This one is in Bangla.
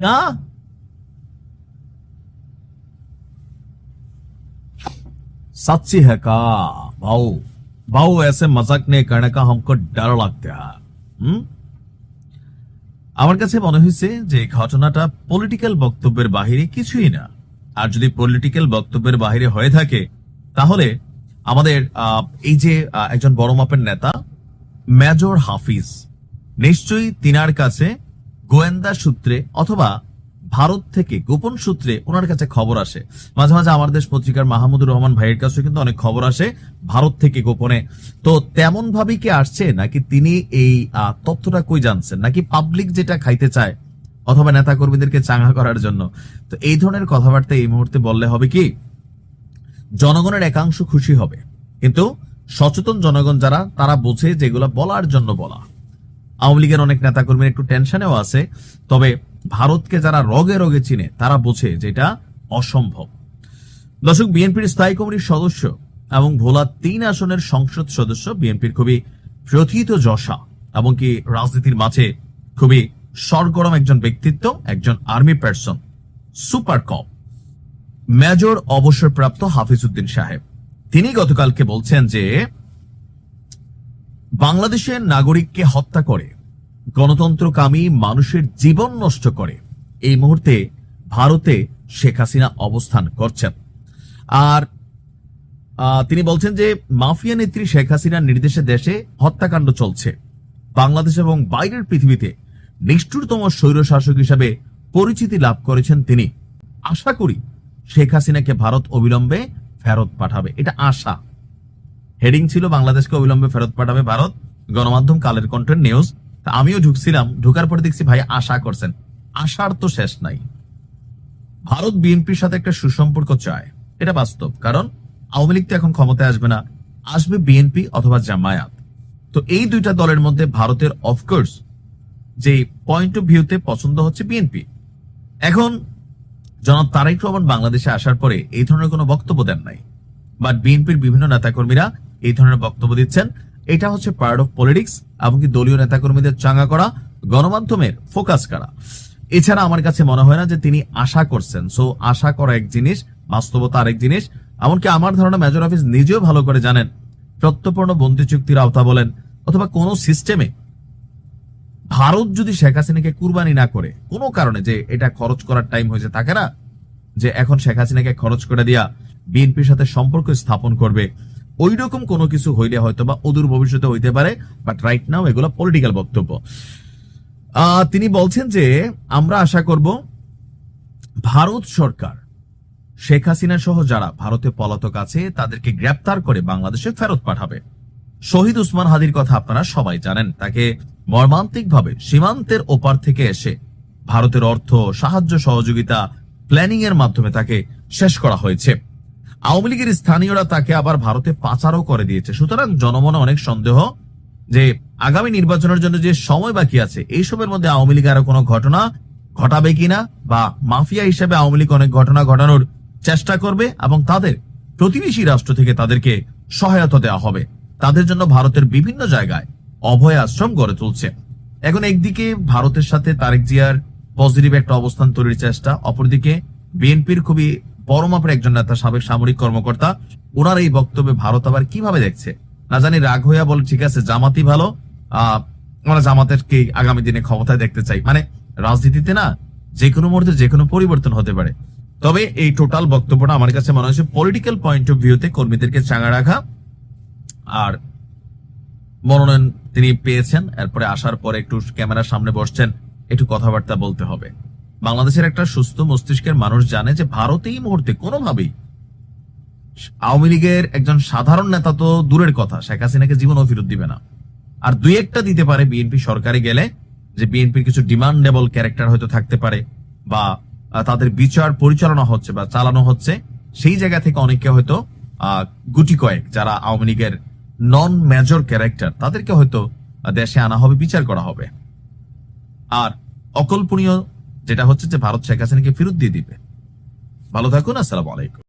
हाँ, सच्ची है का भाऊ। भाऊ ऐसे मजाक नहीं करने का हमको डर लगता है। আমার কাছে মনে হয়েছে যে ঘটনাটা পলিটিক্যাল বক্তব্যের বাহিরে কিছুই না। আর যদি পলিটিক্যাল বক্তব্যের বাহিরে হয়ে থাকে তাহলে আমাদের এই যে একজন বড় মাপের নেতা মেজর হাফিজ নিশ্চয়ই তিনার কাছে গোয়েন্দা সূত্রে অথবা ভারত থেকে গোপন সূত্রে ওনার কাছে খবর আসে। মাঝে মাঝে আমার দেশ পত্রিকার মাহমুদুর রহমান ভাইয়ের কাছে কিন্তু অনেক খবর আসে ভারত থেকে গোপনে। তো তেমন ভাবে কি আসছে, নাকি তিনি এই তথ্যটা কই জানছেন, নাকি পাবলিক যেটা খাইতে চায় অথবা নেতা কর্মীদেরকে চাঙ্গা করার জন্য? তো এই ধরনের কথাবার্তা এই মুহূর্তে বললে হবে কি, জনগণের একাংশ খুশি হবে, কিন্তু সচেতন জনগণ যারা তারা বোঝে যেগুলো বলার জন্য বলা। আওয়ামী লীগের অনেক নেতা কর্মীর একটু টেনশনেও আছে, তবে ভারতকে যারা রগে রগে চিনে তারা বোঝে যেটা অসম্ভব। দর্শক, বিএনপির স্থায়ী কমিটির সদস্য এবং ভোলা 3 আসনের সংসদ সদস্য, বিএনপির খুবই প্রথিত যশা এবং কি রাজনীতির মাঝে খুবই সরগরম একজন ব্যক্তিত্ব, একজন আর্মি পার্সন, সুপার কপ, মেজর অবসরপ্রাপ্ত হাফিজ উদ্দিন সাহেব, তিনি গতকালকে বলছেন যে বাংলাদেশের নাগরিককে হত্যা করে গণতন্ত্রকামী মানুষের জীবন নষ্ট করে এই মুহূর্তে ভারতে শেখ হাসিনা অবস্থান করছেন। আর তিনি বলছেন যে মাফিয়া নেত্রী শেখ হাসিনার নির্দেশে দেশে হত্যাকাণ্ড চলছে। বাংলাদেশ এবং বাইরের পৃথিবীতে নিষ্ঠুরতম স্বৈর শাসক হিসাবে পরিচিতি লাভ করেছেন তিনি। আশা করি শেখ হাসিনাকে ভারত অবিলম্বে ফেরত পাঠাবে, এটা আশা। হেডিং ছিল বাংলাদেশকে অবিলম্বে ফেরত পাঠাবে ভারত, গণমাধ্যম কালের কণ্ঠের নিউজ। আমিও ঢুকছিলাম, ঢুকার পরে দেখছি ভাই আশা করছেন, আশার তো শেষ নাই। ভারত বিএনপির সাথে একটা সুসম্পর্ক চায়, এটা বাস্তব, কারণ আওয়ামী লীগ তো এখন ক্ষমতায় আসবে না, আসবে বিএনপি অথবা জামায়াত। তো এই দুইটা দলের মধ্যে ভারতের অফকোর্স যে পয়েন্ট অফ ভিউতে পছন্দ হচ্ছে বিএনপি। এখন জনাব তারেক রহমান বাংলাদেশে আসার পরে এই ধরনের কোনো বক্তব্য দেন নাই, বাট বিএনপির বিভিন্ন নেতাকর্মীরা এই ধরনের বক্তব্য দিচ্ছেন। এটা হচ্ছে পার্ট অফ পলিটিক্স, এমনকি দলীয় নেতাকর্মীদের চাঙ্গা করা, গণমাধ্যমের ফোকাস করা। এছাড়া আমার কাছে মনে হয় না যে তিনি আশা করছেন। সো আশা করা এক জিনিস, বাস্তবতা আরেক জিনিস। এমনকি আমার ধারণা মেজর হাফিজ নিজেও ভালো করে জানেন, প্রত্যর্পণ বন্দি চুক্তির আওতা বলেন অথবা কোন সিস্টেমে ভারত যদি শেখ হাসিনাকে কুরবানি না করে কোনো কারণে, যে এটা খরচ করার টাইম হয়েছে, থাকে না যে এখন শেখ হাসিনাকে খরচ করে দিয়া বিএনপির সাথে সম্পর্ক স্থাপন করবে, ওই রকম কোনো কিছু হইলে হয়তো বা অদূর ভবিষ্যতে হইতে পারে, বাট রাইট নাও এগুলো পলিটিক্যাল বক্তব্য। তিনি বলছেন যে আমরা আশা করব ভারত সরকার শেখ হাসিনা সহ যারা ভারতে পলাতক আছে তাদেরকে গ্রেপ্তার করে বাংলাদেশে ফেরত পাঠাবে। শহীদ উসমান হাদির কথা আপনারা সবাই জানেন, তাকে মর্মান্তিকভাবে সীমান্তের ওপার থেকে এসে ভারতের অর্থ সাহায্য সহযোগিতা প্ল্যানিং এর মাধ্যমে তাকে শেষ করা হয়েছে। আওয়ামী লীগের স্থানীয়রা তাকে আবার ভারতে পাচারও করে দিয়েছে। সুতরাং জনমনে অনেক সন্দেহ যে আগামী নির্বাচনের জন্য যে সময় বাকি আছে এইসবের মধ্যে আওয়ামী লীগ আরো কোনো ঘটনা ঘটাবে কিনা, বা মাফিয়া হিসেবে আওয়ামী লীগ অনেক ঘটনা ঘটানোর চেষ্টা করবে এবং তাদের প্রতিবেশী রাষ্ট্র থেকে তাদেরকে সহায়তা দেওয়া হবে। তাদের জন্য ভারতের বিভিন্ন জায়গায় অভয় আশ্রম গড়ে তুলছে। এখন একদিকে ভারতের সাথে তারেক জিয়ার পজিটিভ একটা অবস্থান তৈরির চেষ্টা, অপরদিকে বিএনপির খুবই বড় মাপের একজন নেতা, সাবেক সামরিক কর্মকর্তা, ওনার এই বক্তব্যে ভারত আবার কিভাবে দেখছে না জানি। রাগ হইয়া বলে ঠিক আছে জামাতই ভালো, আমরা জামাতের কে আগামী দিনে ক্ষমতায় দেখতে চাই। মানে রাজনীতিতে না যে কোনো মুহূর্তে যে কোনো পরিবর্তন হতে পারে। তবে এই টোটাল বক্তব্যটা আমার কাছে মনে হচ্ছে পলিটিক্যাল পয়েন্ট অফ ভিউতে কর্মীদেরকে চাঙ্গা রাখা। আর মনোনয়ন তিনি পেয়েছেন, এরপরে আসার পরে একটু ক্যামেরার সামনে বসছেন, একটু কথাবার্তা বলতে হবে। বাংলাদেশের একটা সুস্থ মস্তিষ্কের মানুষ জানে যে ভারত এই মুহূর্তে কোনোভাবেই আওয়ামী লীগের একজন সাধারণ নেতা তো দূরের কথা, শেখ হাসিনাকে জীবনও ফেরত দিবে না। আর দুই একটা দিতে পারে বিএনপি সরকারে গেলে, যে বিএনপির কিছু ডিমান্ডেবল ক্যারেক্টার হয়তো থাকতে পারে, বা তাদের বিচার পরিচালনা হচ্ছে বা চালানো হচ্ছে, সেই জায়গা থেকে অনেকে হয়তো গুটি কয়েক যারা আওয়ামী লীগের নন মেজর ক্যারেক্টার তাদেরকে হয়তো দেশে আনা হবে, বিচার করা হবে। আর অকল্পনীয় যেটা হচ্ছে যে ভারত শেখ হাসিনাকে ফেরত দিয়ে দিবে। ভালো থাকুন, আসসালামু আলাইকুম।